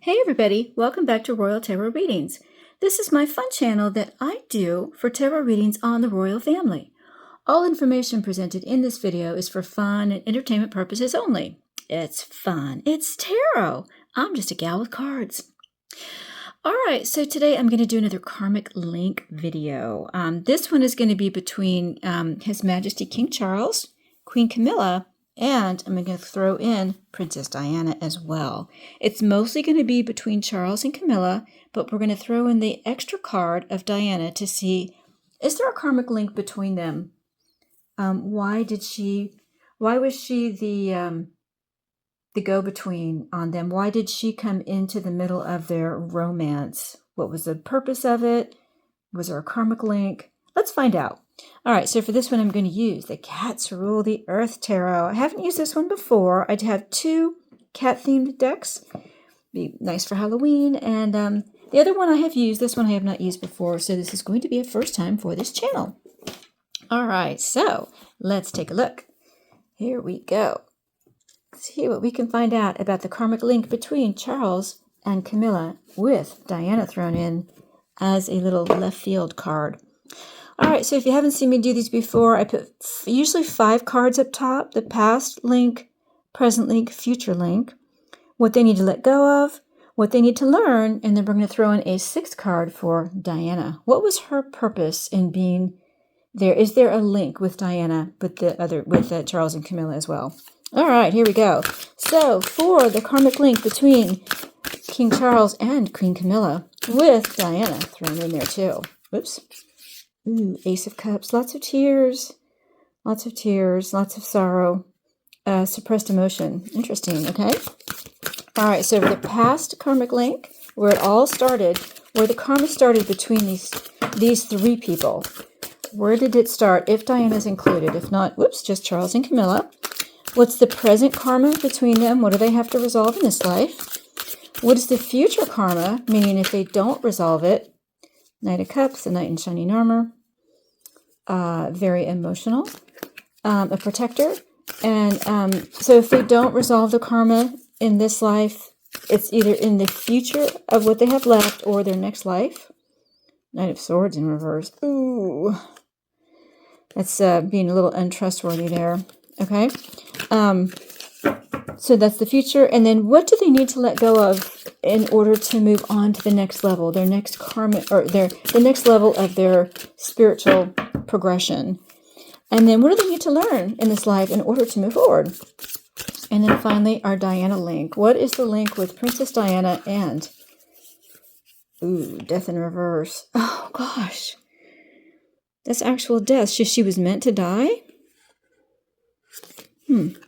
Hey everybody, welcome back to Royal Tarot Readings. This is my fun channel that I do for tarot readings on the royal family. All information presented in this video is for fun and entertainment purposes only. It's fun. It's tarot. I'm just a gal with cards. Alright, so today I'm going to do another karmic link video. This one is going to be between His Majesty King Charles, Queen Camilla, and I'm going to throw in Princess Diana as well. It's mostly going to be between Charles and Camilla, but we're going to throw in the extra card of Diana to see, is there a karmic link between them? Why was she the go-between on them? Why did she come into the middle of their romance? What was the purpose of it? Was there a karmic link? Let's find out. All right, so for this one, I'm going to use the Cats Rule the Earth Tarot. I haven't used this one before. I have two cat-themed decks. Be nice for Halloween. And the other one I have used, this one I have not used before, so this is going to be a first time for this channel. All right, so let's take a look. Here we go. Let's see what we can find out about the karmic link between Charles and Camilla with Diana thrown in as a little left field card. All right, so if you haven't seen me do these before, I put usually 5 cards up top: the past link, present link, future link, what they need to let go of, what they need to learn, and then we're going to throw in a 6th card for Diana. What was her purpose in being there? Is there a link with Diana with Charles and Camilla as well? All right, here we go. So for the karmic link between King Charles and Queen Camilla with Diana thrown in there too. Oops. Ooh, Ace of Cups, lots of tears, lots of sorrow, suppressed emotion. Interesting, okay? All right, so the past karmic link, where it all started, where the karma started between these 3 people. Where did it start, if Diana's included? If not, whoops, just Charles and Camilla. What's the present karma between them? What do they have to resolve in this life? What is the future karma, meaning if they don't resolve it? Knight of Cups, the Knight in shining armor, very emotional, a protector. And so if they don't resolve the karma in this life, it's either in the future of what they have left or their next life. Knight of Swords in reverse. Ooh, that's being a little untrustworthy there. Okay. So that's the future. And then what do they need to let go of in order to move on to the next level, their next karma, or the next level of their spiritual progression? And then what do they need to learn in this life in order to move forward? And then finally, our Diana link. What is the link with Princess Diana and Death in reverse? Oh gosh, that's actual death. She was meant to die.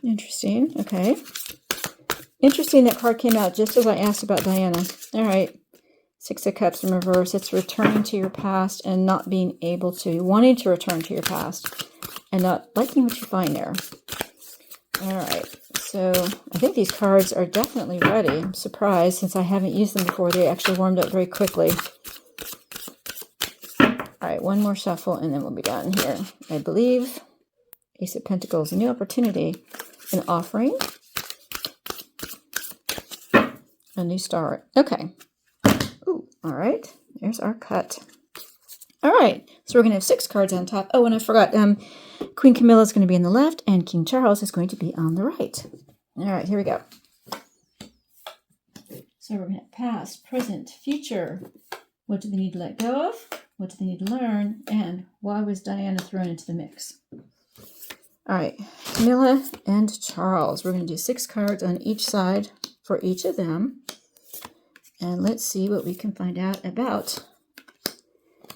Interesting. Okay. Interesting that card came out just as I asked about Diana. All right. 6 of Cups in reverse. It's returning to your past and not being able to, wanting to return to your past and not liking what you find there. All right. So I think these cards are definitely ready. I'm surprised since I haven't used them before. They actually warmed up very quickly. All right. One more shuffle and then we'll be done here, I believe. Ace of Pentacles, a new opportunity, an offering, a new start. Okay. Ooh, all right. There's our cut. All right. So we're going to have 6 cards on top. Oh, and I forgot. Queen Camilla is going to be on the left, and King Charles is going to be on the right. All right. Here we go. So we're going to have past, present, future. What do they need to let go of? What do they need to learn? And why was Diana thrown into the mix? All right, Camilla and Charles. We're going to do 6 cards on each side for each of them. And let's see what we can find out about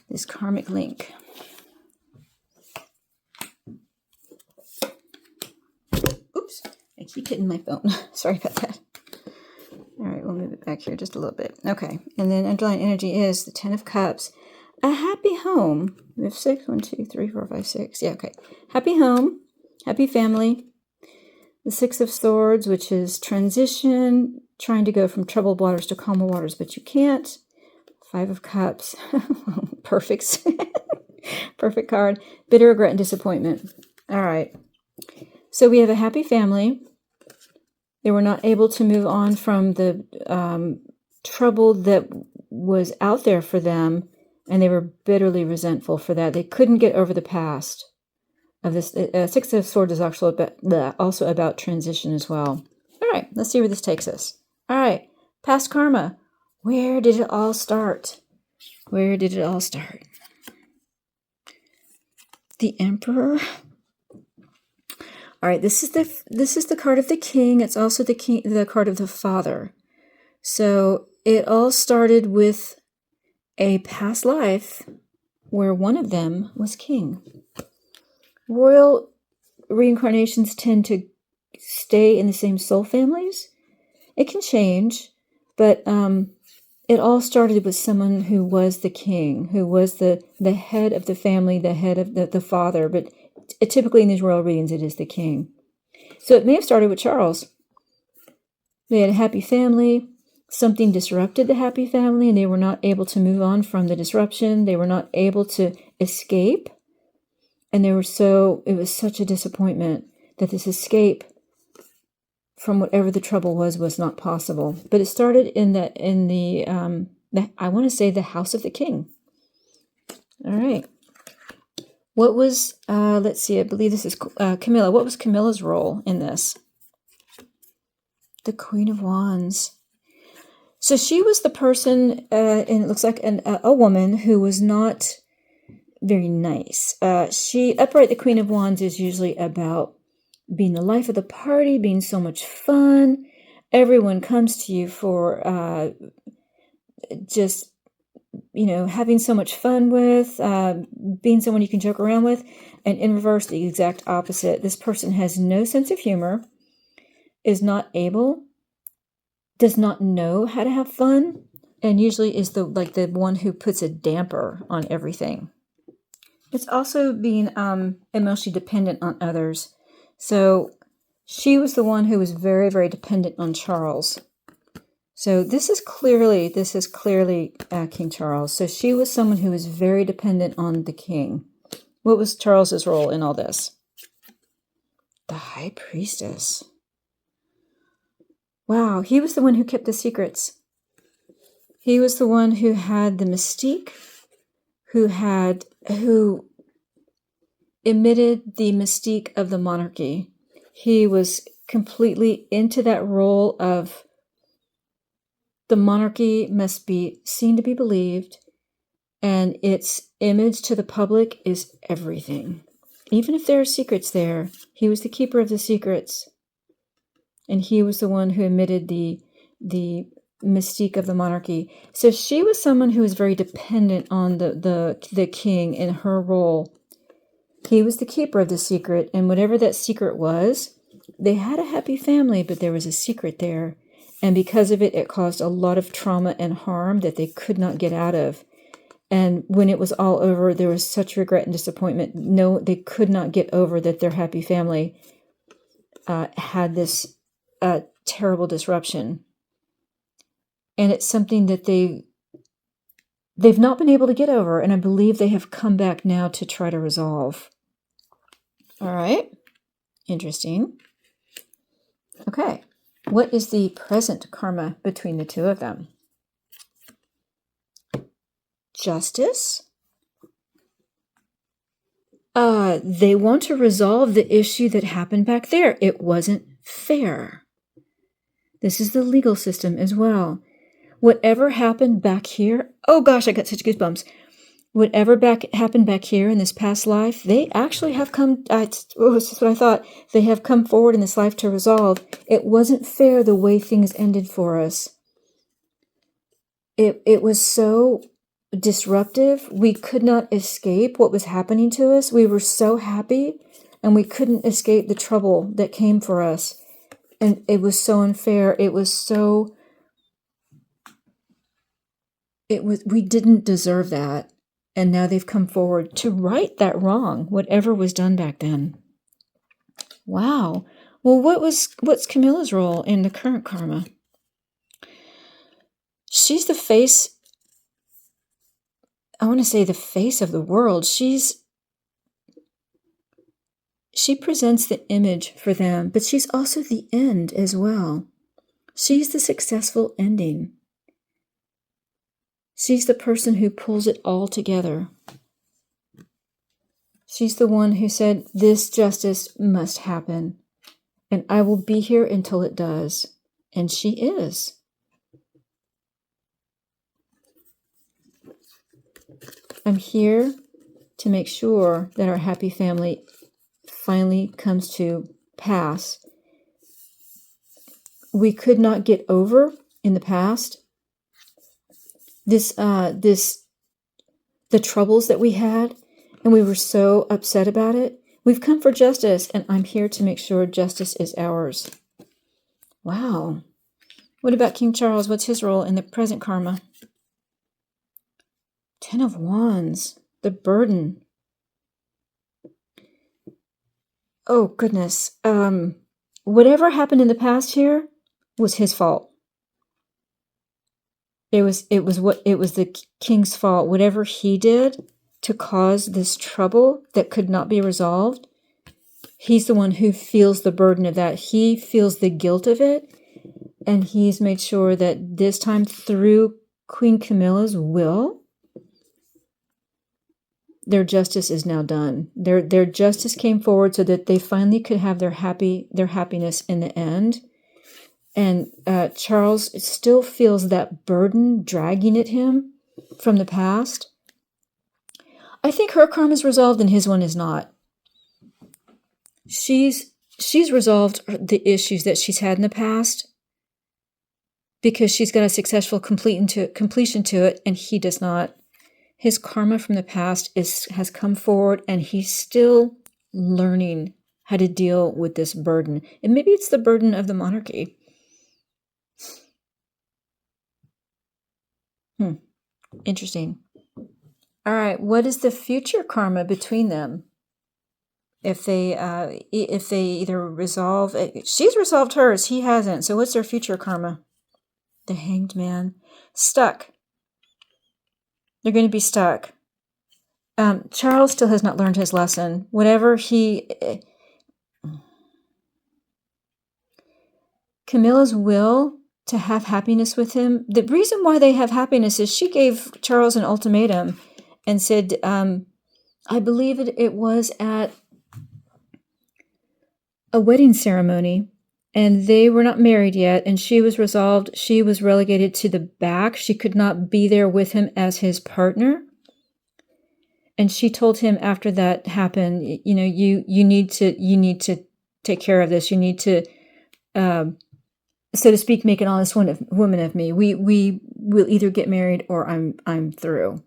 this karmic link. Oops, I keep hitting my phone. Sorry about that. All right, we'll move it back here just a little bit. Okay, and then underlying energy is the 10 of Cups. A happy home. We have 6. 1, 2, 3, 4, 5, 6. Yeah, okay. Happy home. Happy family. The 6 of Swords, which is transition, trying to go from troubled waters to calmer waters, but you can't. 5 of Cups. Perfect. Perfect card. Bitter regret and disappointment. All right. So we have a happy family. They were not able to move on from the trouble that was out there for them, and they were bitterly resentful for that. They couldn't get over the past of this. Six of Swords is also about transition as well. All right, let's see where this takes us. All right, past karma. Where did it all start? Where did it all start? The Emperor. All right, this is the card of the King. It's also the card of the Father. So it all started with a past life where one of them was king. Royal reincarnations tend to stay in the same soul families. It can change, but it all started with someone who was the king, who was the head of the family, the head of the father, but typically in these royal readings it is the king. So it may have started with Charles. They had a happy family. Something disrupted the happy family, and they were not able to move on from the disruption. They were not able to escape. And it was such a disappointment that this escape from whatever the trouble was not possible. But it started in the I want to say the house of the king. All right. What was, let's see, I believe this is Camilla. What was Camilla's role in this? The Queen of Wands. So she was the person, and it looks like a woman who was not very nice. Upright, the Queen of Wands is usually about being the life of the party, being so much fun. Everyone comes to you for just, having so much fun with, being someone you can joke around with. And in reverse, the exact opposite. This person has no sense of humor, does not know how to have fun, and usually is the one who puts a damper on everything. It's also being emotionally dependent on others. So she was the one who was very, very dependent on Charles. So this is clearly King Charles. So she was someone who was very dependent on the king. What was Charles's role in all this? The High Priestess. Wow, he was the one who kept the secrets. He was the one who had the mystique, who emitted the mystique of the monarchy. He was completely into that role of the monarchy must be seen to be believed, and its image to the public is everything. Even if there are secrets there, he was the keeper of the secrets. And he was the one who emitted the mystique of the monarchy. So she was someone who was very dependent on the king in her role. He was the keeper of the secret, and whatever that secret was, they had a happy family, but there was a secret there. And because of it, it caused a lot of trauma and harm that they could not get out of. And when it was all over, there was such regret and disappointment. No, they could not get over that their happy family had this terrible disruption. And it's something that they've not been able to get over, and I believe they have come back now to try to resolve. All right. Interesting. Okay. What is the present karma between the two of them? Justice. They want to resolve the issue that happened back there. It wasn't fair. This is the legal system as well. Whatever happened back here, oh gosh, I got such goosebumps. Whatever happened back here in this past life, they actually have come, this is what I thought, they have come forward in this life to resolve. It wasn't fair the way things ended for us. It was so disruptive. We could not escape what was happening to us. We were so happy, and we couldn't escape the trouble that came for us. And it was so unfair. We didn't deserve that. And now they've come forward to right that wrong, whatever was done back then. Wow. Well, what's Camilla's role in the current karma? She's the face, I want to say the face of the world. She presents the image for them, but she's also the end as well. She's the successful ending. She's the person who pulls it all together. She's the one who said, this justice must happen, and I will be here until it does. And she is. I'm here to make sure that our happy family finally comes to pass. We could not get over in the past the troubles that we had, and we were so upset about it. We've come for justice, and I'm here to make sure justice is ours. Wow. What about King Charles? What's his role in the present karma? 10 of Wands, the burden. Oh, goodness. Whatever happened in the past here was his fault. It was the king's fault. Whatever he did to cause this trouble that could not be resolved, he's the one who feels the burden of that. He feels the guilt of it, and he's made sure that this time, through Queen Camilla's will, their justice is now done. Their justice came forward so that they finally could have their happiness in the end. And Charles still feels that burden dragging at him from the past. I think her karma is resolved and his one is not. She's resolved the issues that she's had in the past because she's got a successful completion to it, and he does not. His karma from the past has come forward, and he's still learning how to deal with this burden. And maybe it's the burden of the monarchy. Interesting. All right, what is the future karma between them? If they either resolve, she's resolved hers, he hasn't. So what's their future karma? The Hanged Man. Stuck. They're going to be stuck. Charles still has not learned his lesson. Camilla's will to have happiness with him, the reason why they have happiness is she gave Charles an ultimatum and said, I believe it was at a wedding ceremony, and they were not married yet, and she was resolved. She was relegated to the back. She could not be there with him as his partner. And she told him after that happened, you need to take care of this. You need to, so to speak, make an honest woman of me. We will either get married or I'm through.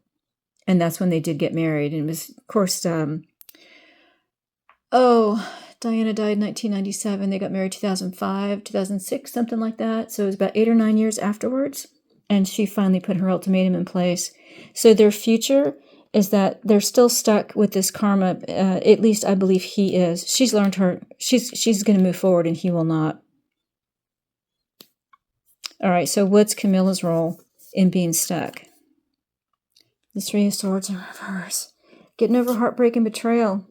And that's when they did get married. And it was, of course, Diana died in 1997. They got married 2005, 2006, something like that. So it was about 8 or 9 years afterwards. And she finally put her ultimatum in place. So their future is that they're still stuck with this karma. At least I believe he is. She's learned she's going to move forward, and he will not. All right, so what's Camilla's role in being stuck? The Three of Swords in reverse. Getting over heartbreak and betrayal.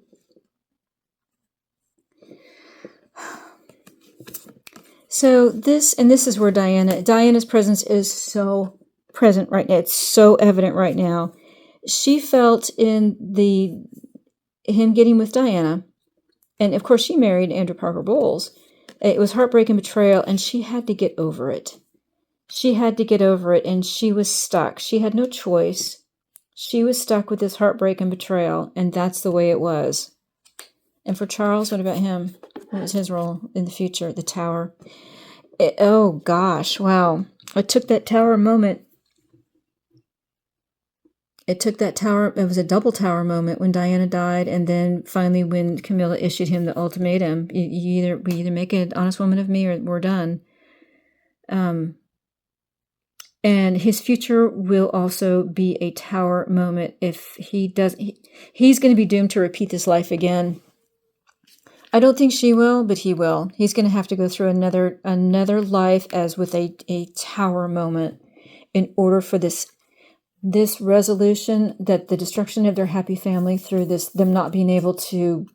So this is where Diana's presence is so present right now. It's so evident right now. She felt in him getting with Diana, and of course she married Andrew Parker Bowles. It was heartbreak and betrayal, and she had to get over it. She had to get over it, and she was stuck. She had no choice. She was stuck with this heartbreak and betrayal, and that's the way it was. And for Charles, what about him? What was his role in the future? The Tower. Oh, gosh. Wow. It took that Tower moment. It was a double Tower moment when Diana died, and then finally when Camilla issued him the ultimatum. We either make an honest woman of me or we're done. And his future will also be a Tower moment. If he does, he's going to be doomed to repeat this life again. I don't think she will, but he will. He's going to have to go through another life as with a Tower moment in order for this resolution, that the destruction of their happy family through them not being able to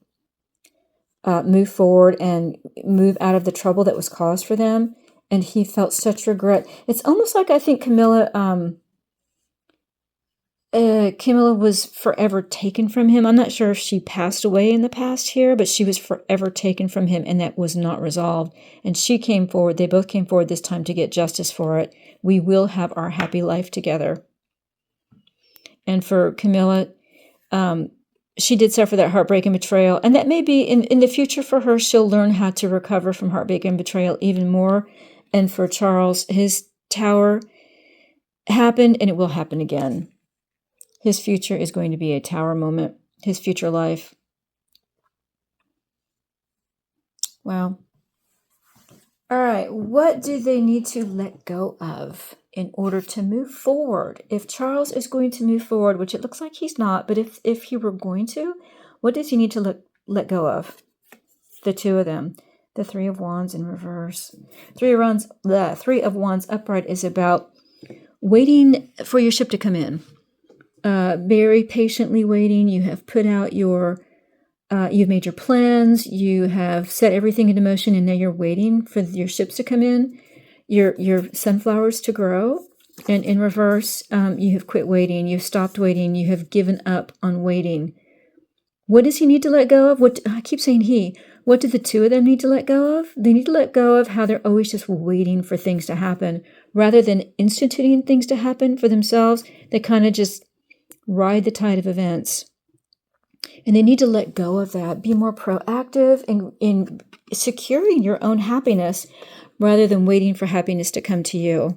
move forward and move out of the trouble that was caused for them. And he felt such regret. It's almost like I think Camilla Camilla was forever taken from him. I'm not sure if she passed away in the past here, but she was forever taken from him, and that was not resolved. And she came forward. They both came forward this time to get justice for it. We will have our happy life together. And for Camilla, she did suffer that heartbreak and betrayal. And that may be in the future for her, she'll learn how to recover from heartbreak and betrayal even more. And for Charles, his tower happened, and it will happen again. His future is going to be a tower moment, his future life. Wow. All right, what do they need to let go of in order to move forward? If Charles is going to move forward, which it looks like he's not, but if he were going to, what does he need to let go of? The two of them. The Three of Wands in reverse. The Three of Wands upright is about waiting for your ship to come in. Very patiently waiting. You have put out you've made your plans, you have set everything into motion, and now you're waiting for your ships to come in, your sunflowers to grow. And in reverse, you have quit waiting, you've stopped waiting, you have given up on waiting. What does he need to let go of? I keep saying he. What do the two of them need to let go of? They need to let go of how they're always just waiting for things to happen. Rather than instituting things to happen for themselves, they kind of just ride the tide of events. And they need to let go of that. Be more proactive in securing your own happiness rather than waiting for happiness to come to you.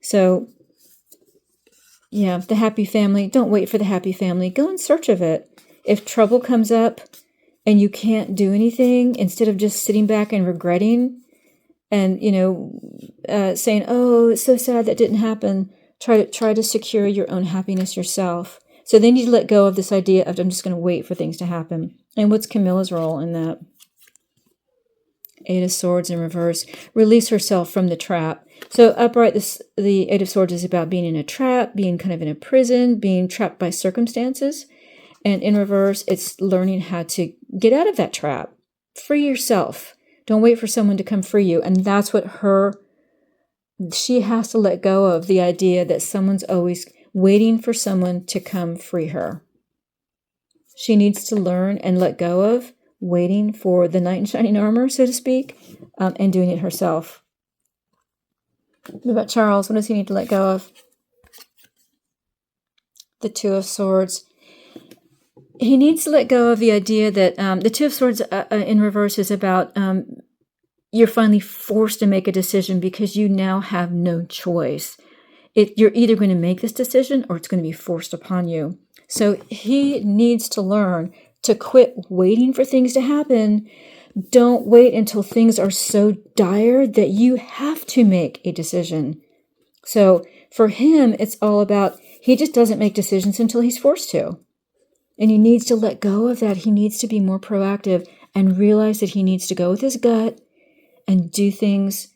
So, yeah, the happy family. Don't wait for the happy family. Go in search of it. If trouble comes up and you can't do anything, instead of just sitting back and regretting and, saying, oh, it's so sad that didn't happen, try to secure your own happiness yourself. So they need to let go of this idea of, I'm just going to wait for things to happen. And what's Camilla's role in that? Eight of Swords in reverse. Release herself from the trap. So upright, the Eight of Swords is about being in a trap, being kind of in a prison, being trapped by circumstances. And in reverse, it's learning how to get out of that trap. Free yourself. Don't wait for someone to come free you. And that's what she has to let go of, the idea that someone's always waiting for someone to come free her. She needs to learn and let go of waiting for the knight in shining armor, so to speak, and doing it herself. What about Charles? What does he need to let go of? The Two of Swords. He needs to let go of the idea that the Two of Swords in reverse is about you're finally forced to make a decision because you now have no choice. You're either going to make this decision or it's going to be forced upon you. So he needs to learn to quit waiting for things to happen. Don't wait until things are so dire that you have to make a decision. So for him, it's all about, he just doesn't make decisions until he's forced to. And he needs to let go of that. He needs to be more proactive and realize that he needs to go with his gut and do things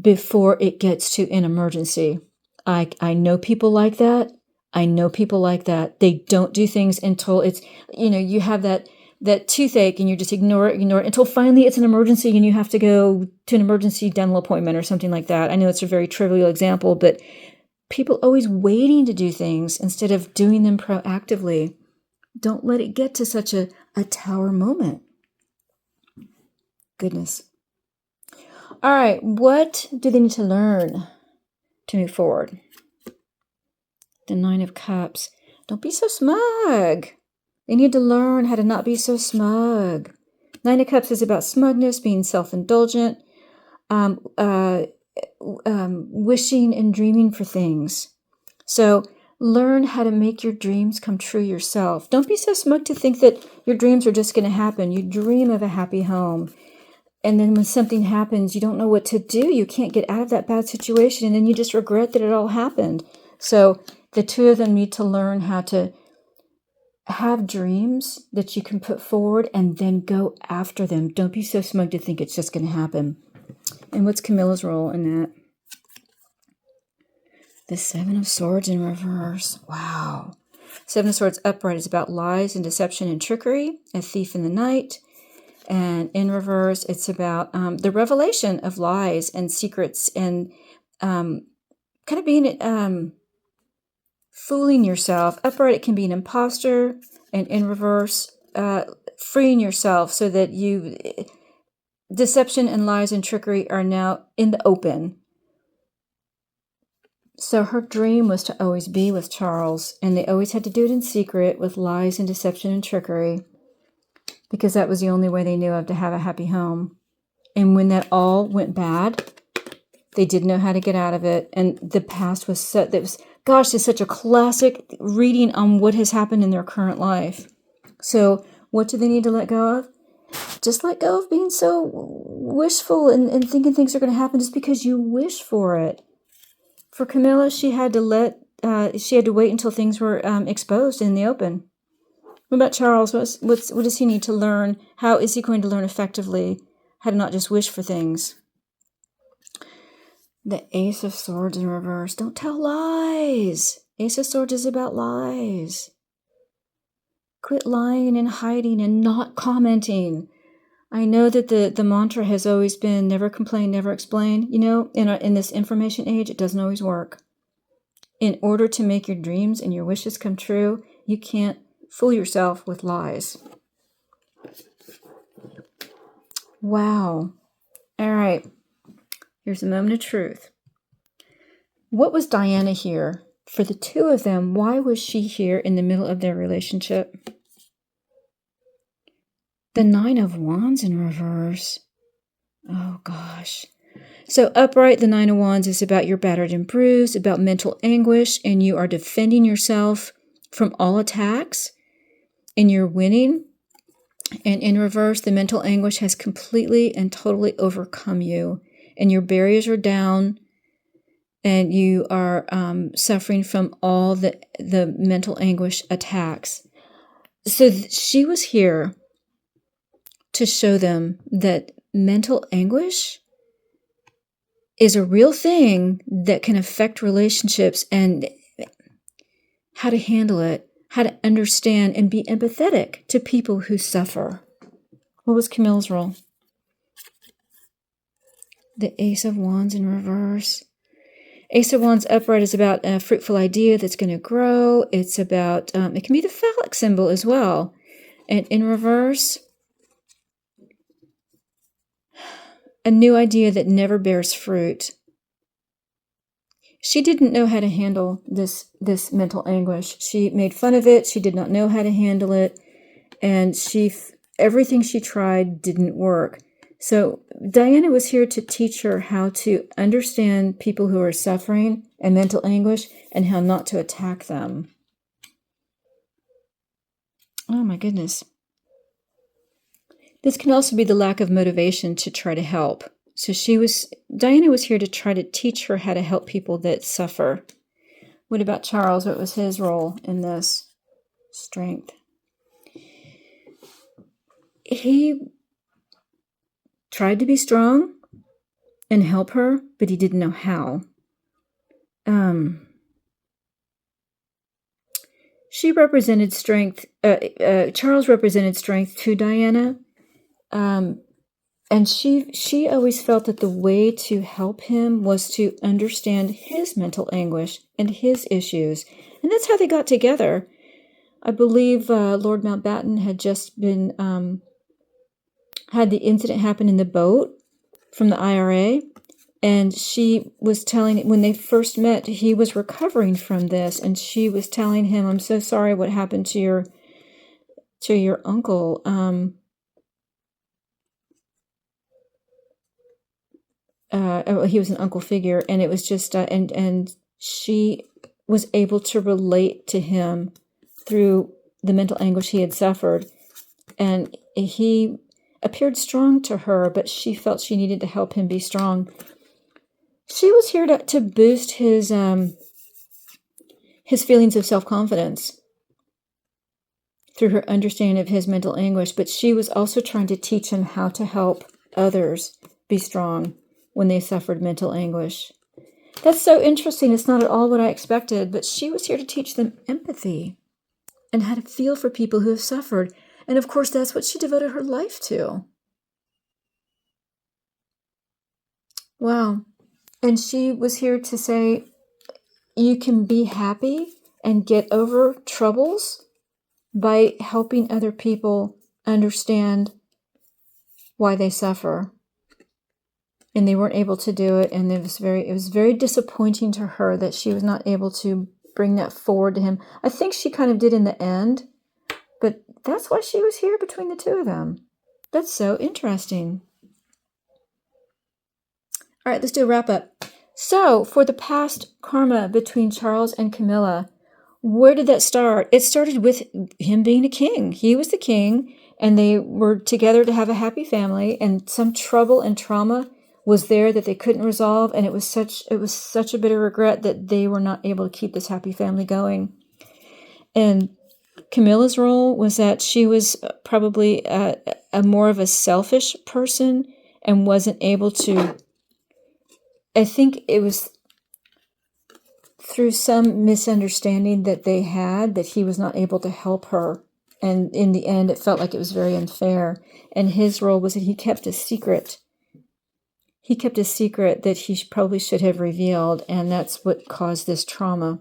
before it gets to an emergency. I know people like that. They don't do things until it's, you have that toothache and you just ignore it until finally it's an emergency and you have to go to an emergency dental appointment or something like that. I know it's a very trivial example, but people always waiting to do things instead of doing them proactively. Don't let it get to such a tower moment. Goodness. All right, what do they need to learn to move forward? The Nine of Cups. Don't be so smug. They need to learn how to not be so smug. Nine of Cups is about smugness, being self-indulgent, wishing and dreaming for things. So learn how to make your dreams come true yourself. Don't be so smug to think that your dreams are just going to happen. You dream of a happy home. And then when something happens, you don't know what to do. You can't get out of that bad situation. And then you just regret that it all happened. So the two of them need to learn how to have dreams that you can put forward and then go after them. Don't be so smug to think it's just going to happen. And what's Camilla's role in that? The Seven of Swords in reverse. Wow. Seven of Swords upright is about lies and deception and trickery, a thief in the night. And in reverse, it's about the revelation of lies and secrets and kind of being fooling yourself. Upright, it can be an imposter, and in reverse, freeing yourself so that deception and lies and trickery are now in the open. So her dream was to always be with Charles, and they always had to do it in secret with lies and deception and trickery, because that was the only way they knew of to have a happy home. And when that all went bad, they didn't know how to get out of it. And the past was gosh, it's such a classic reading on what has happened in their current life. So what do they need to let go of? Just let go of being so wishful and thinking things are going to happen just because you wish for it. For Camilla, she had to wait until things were exposed in the open. What about Charles? What does he need to learn? How is he going to learn effectively how to not just wish for things? The Ace of Swords in reverse. Don't tell lies. Ace of Swords is about lies. Quit lying and hiding and not commenting. I know that the mantra has always been never complain, never explain. You know, in this information age, it doesn't always work. In order to make your dreams and your wishes come true, you can't fool yourself with lies. Wow. All right. Here's a moment of truth. What was Diana here? For the two of them, why was she here in the middle of their relationship? The Nine of Wands in reverse. Oh, gosh. So upright, the Nine of Wands is about you're battered and bruised, about mental anguish, and you are defending yourself from all attacks, and you're winning. And in reverse, the mental anguish has completely and totally overcome you, and your barriers are down, and you are suffering from all the mental anguish attacks. So she was here to show them that mental anguish is a real thing that can affect relationships, and how to handle it, how to understand and be empathetic to people who suffer. What was Camilla's role? The Ace of Wands in reverse. Ace of Wands upright is about a fruitful idea that's going to grow. It's about, it can be the phallic symbol as well. And in reverse, a new idea that never bears fruit. She didn't know how to handle this mental anguish. She made fun of it. She did not know how to handle it. And everything she tried didn't work. So Diana was here to teach her how to understand people who are suffering and mental anguish and how not to attack them. Oh my goodness. This can also be the lack of motivation to try to help. So Diana was here to try to teach her how to help people that suffer. What about Charles? What was his role in this? Strength. He tried to be strong and help her, but he didn't know how. She represented strength. Charles represented strength to Diana. And she always felt that the way to help him was to understand his mental anguish and his issues. And that's how they got together. I believe Lord Mountbatten had just been, had the incident happen in the boat from the IRA. And she was telling, when they first met, he was recovering from this. And she was telling him, I'm so sorry what happened to your uncle. He was an uncle figure, and it was just, and she was able to relate to him through the mental anguish he had suffered, and he appeared strong to her, but she felt she needed to help him be strong. She was here to boost his feelings of self-confidence through her understanding of his mental anguish, but she was also trying to teach him how to help others be strong when they suffered mental anguish. That's so interesting. It's not at all what I expected, but she was here to teach them empathy and how to feel for people who have suffered. And of course, that's what she devoted her life to. Wow. And she was here to say, you can be happy and get over troubles by helping other people understand why they suffer. And they weren't able to do it, and it was very disappointing to her that she was not able to bring that forward to him. I think she kind of did in the end, but that's why she was here between the two of them. That's so interesting. All right, let's do a wrap up. So, for the past karma between Charles and Camilla, where did that start? It started with him being a king. He was the king, and they were together to have a happy family, and some trouble and trauma was there that they couldn't resolve, and it was such a bitter regret that they were not able to keep this happy family going. And Camilla's role was that she was probably a more of a selfish person and wasn't able to, I think it was through some misunderstanding that they had, that he was not able to help her. And in the end, it felt like it was very unfair. And his role was that he kept a secret. He kept a secret that he probably should have revealed, and that's what caused this trauma.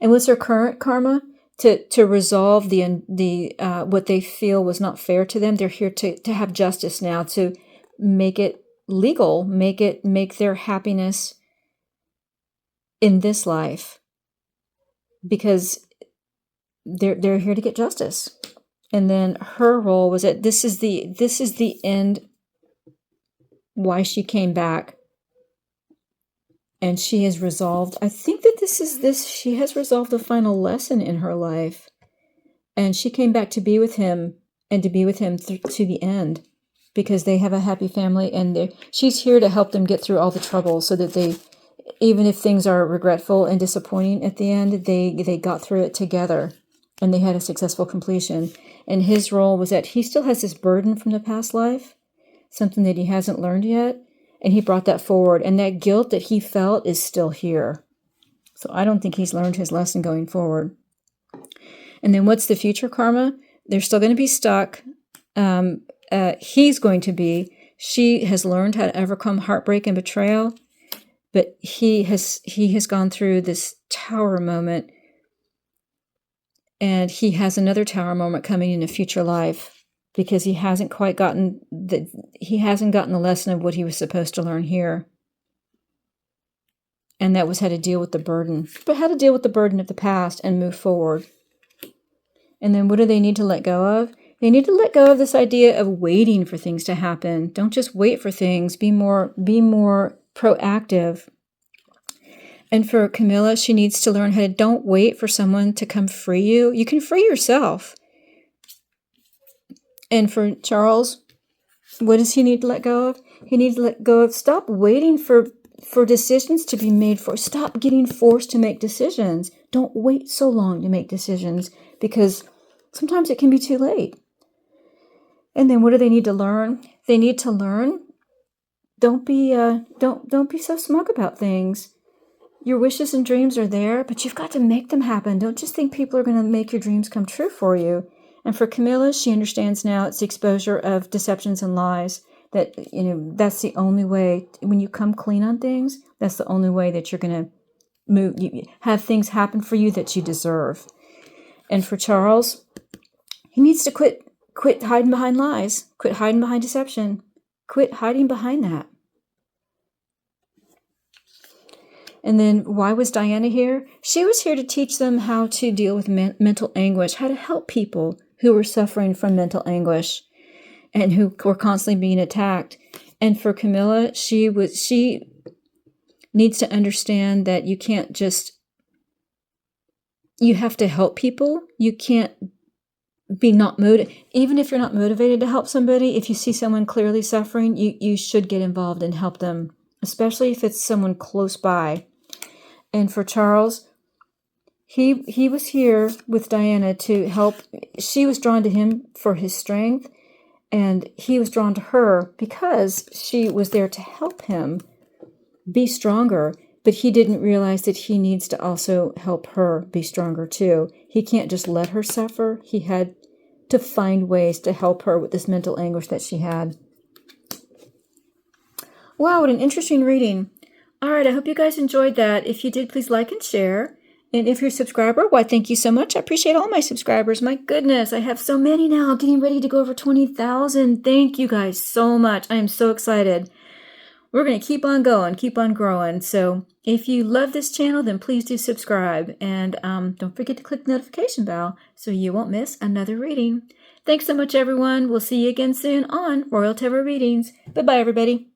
And what's their current karma? To resolve the what they feel was not fair to them. They're here to have justice now, to make it legal, make their happiness in this life, because they're here to get justice. And then her role was that this is the end, why she came back, and she has resolved, I think that she has resolved the final lesson in her life, and she came back to be with him, and to be with him to the end, because they have a happy family, and she's here to help them get through all the trouble, so that they, even if things are regretful and disappointing at the end, they got through it together, and they had a successful completion. And his role was that he still has this burden from the past life, something that he hasn't learned yet, and he brought that forward, and that guilt that he felt is still here. So I don't think he's learned his lesson going forward. And then what's the future karma? They're still going to be stuck. He's going to be. She has learned how to overcome heartbreak and betrayal, but he has gone through this tower moment, and he has another tower moment coming in a future life, because he hasn't quite gotten the lesson of what he was supposed to learn here. And that was how to deal with the burden. But how to deal with the burden of the past and move forward. And then what do they need to let go of? They need to let go of this idea of waiting for things to happen. Don't just wait for things. Be more proactive. And for Camilla, she needs to learn how to don't wait for someone to come free you. You can free yourself. And for Charles, what does he need to let go of? He needs to let go of, stop waiting for decisions to be made for. Stop getting forced to make decisions. Don't wait so long to make decisions, because sometimes it can be too late. And then what do they need to learn? They need to learn, don't be so smug about things. Your wishes and dreams are there, but you've got to make them happen. Don't just think people are going to make your dreams come true for you. And for Camilla, she understands now it's the exposure of deceptions and lies, that, that's the only way, when you come clean on things, that's the only way that you're going to have things happen for you that you deserve. And for Charles, he needs to quit hiding behind lies, quit hiding behind deception, quit hiding behind that. And then why was Diana here? She was here to teach them how to deal with mental anguish, how to help people who were suffering from mental anguish and who were constantly being attacked. And for Camilla, she needs to understand that you can't just, you have to help people. You can't be not motivated. Even if you're not motivated to help somebody, if you see someone clearly suffering, you should get involved and help them, especially if it's someone close by. And for Charles, he was here with Diana to help. She was drawn to him for his strength, and he was drawn to her because she was there to help him be stronger. But he didn't realize that he needs to also help her be stronger too. He can't just let her suffer. He had to find ways to help her with this mental anguish that she had. Wow, what an interesting reading. All right, I hope you guys enjoyed that. If you did, please like and share. And if you're a subscriber, why, thank you so much. I appreciate all my subscribers. My goodness, I have so many now, getting ready to go over 20,000. Thank you guys so much. I am so excited. We're going to keep on going, keep on growing. So if you love this channel, then please do subscribe. And don't forget to click the notification bell so you won't miss another reading. Thanks so much, everyone. We'll see you again soon on Royal Tarot Readings. Bye-bye, everybody.